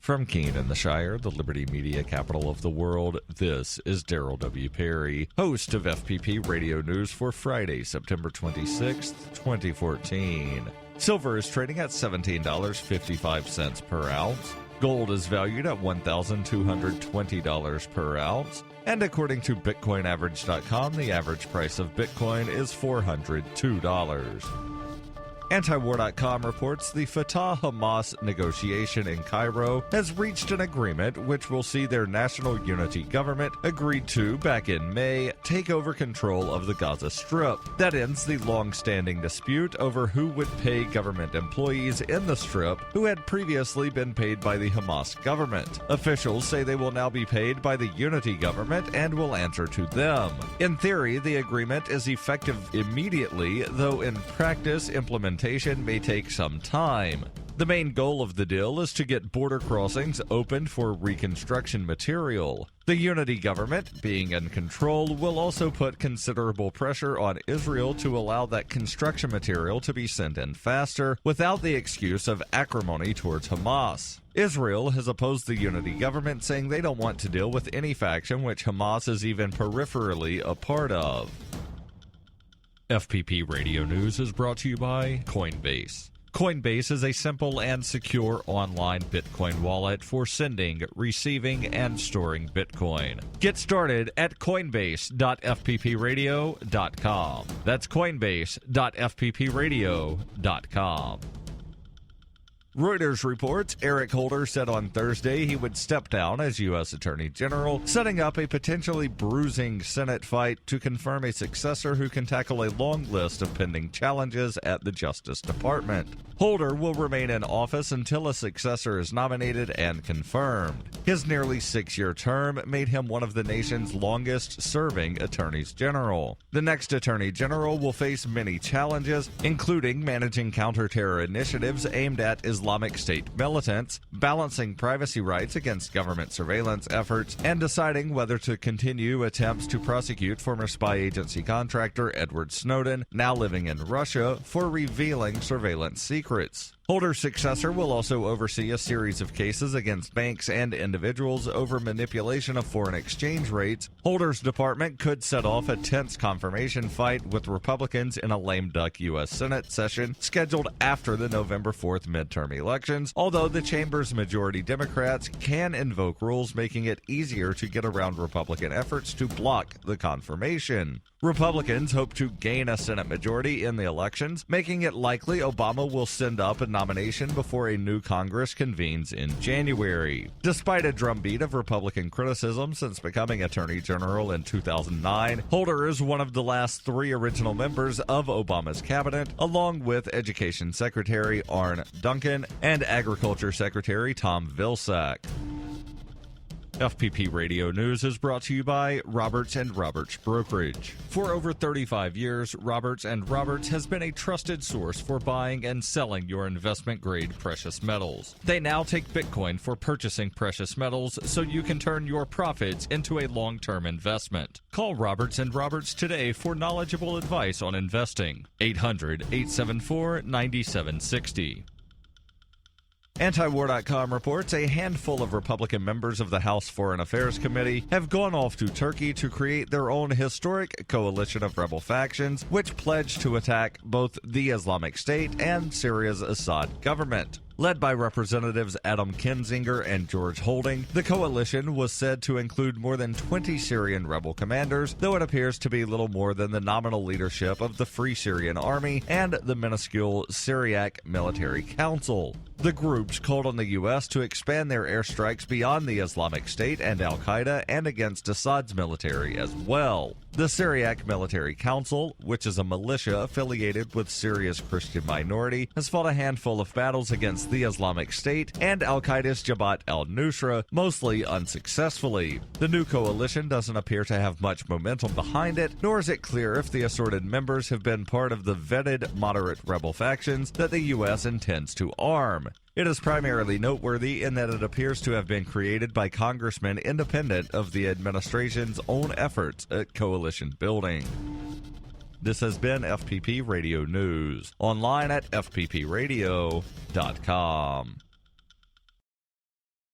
From Keene in the Shire, the Liberty Media capital of the world, this is Daryl W. Perry, host of FPP Radio News for Friday, September 26th, 2014. Silver is trading at $17.55 per ounce. Gold is valued at $1,220 per ounce. And according to BitcoinAverage.com, the average price of Bitcoin is $402. Antiwar.com reports the Fatah-Hamas negotiation in Cairo has reached an agreement which will see their national unity government, agreed to back in May, take over control of the Gaza Strip. That ends the long-standing dispute over who would pay government employees in the Strip who had previously been paid by the Hamas government. Officials say they will now be paid by the unity government and will answer to them. In theory, the agreement is effective immediately, though in practice, implementation may take some time. The main goal of the deal is to get border crossings opened for reconstruction material. The unity government, being in control, will also put considerable pressure on Israel to allow that construction material to be sent in faster, without the excuse of acrimony towards Hamas. Israel has opposed the unity government, saying they don't want to deal with any faction which Hamas is even peripherally a part of. FPP Radio News is brought to you by Coinbase. Coinbase is a simple and secure online Bitcoin wallet for sending, receiving, and storing Bitcoin. Get started at coinbase.fppradio.com. That's coinbase.fppradio.com. Reuters reports Eric Holder said on Thursday he would step down as U.S. Attorney General, setting up a potentially bruising Senate fight to confirm a successor who can tackle a long list of pending challenges at the Justice Department. Holder will remain in office until a successor is nominated and confirmed. His nearly 6-year term made him one of the nation's longest-serving attorneys general. The next attorney general will face many challenges, including managing counter-terror initiatives aimed at Islamic State militants, balancing privacy rights against government surveillance efforts, and deciding whether to continue attempts to prosecute former spy agency contractor Edward Snowden, now living in Russia, for revealing surveillance secrets. Holder's successor will also oversee a series of cases against banks and individuals over manipulation of foreign exchange rates. Holder's department could set off a tense confirmation fight with Republicans in a lame duck U.S. Senate session scheduled after the November 4th midterm elections, although the chamber's majority Democrats can invoke rules making it easier to get around Republican efforts to block the confirmation. Republicans hope to gain a Senate majority in the elections, making it likely Obama will send up a nomination before a new Congress convenes in January. Despite a drumbeat of Republican criticism since becoming Attorney General in 2009, Holder is one of the last 3 original members of Obama's cabinet, along with Education Secretary Arne Duncan and Agriculture Secretary Tom Vilsack. FPP Radio News is brought to you by Roberts & Roberts Brokerage. For over 35 years, Roberts & Roberts has been a trusted source for buying and selling your investment-grade precious metals. They now take Bitcoin for purchasing precious metals so you can turn your profits into a long-term investment. Call Roberts & Roberts today for knowledgeable advice on investing. 800-874-9760. Antiwar.com reports a handful of Republican members of the House Foreign Affairs Committee have gone off to Turkey to create their own historic coalition of rebel factions, which pledge to attack both the Islamic State and Syria's Assad government. Led by Representatives Adam Kinzinger and George Holding, the coalition was said to include more than 20 Syrian rebel commanders, though it appears to be little more than the nominal leadership of the Free Syrian Army and the minuscule Syriac Military Council. The groups called on the U.S. to expand their airstrikes beyond the Islamic State and al-Qaeda and against Assad's military as well. The Syriac Military Council, which is a militia affiliated with Syria's Christian minority, has fought a handful of battles against the Islamic State and al-Qaeda's Jabhat al-Nusra, mostly unsuccessfully. The new coalition doesn't appear to have much momentum behind it, nor is it clear if the assorted members have been part of the vetted moderate rebel factions that the U.S. intends to arm. It is primarily noteworthy in that it appears to have been created by congressmen independent of the administration's own efforts at coalition building. This has been FPP Radio News, online at fppradio.com.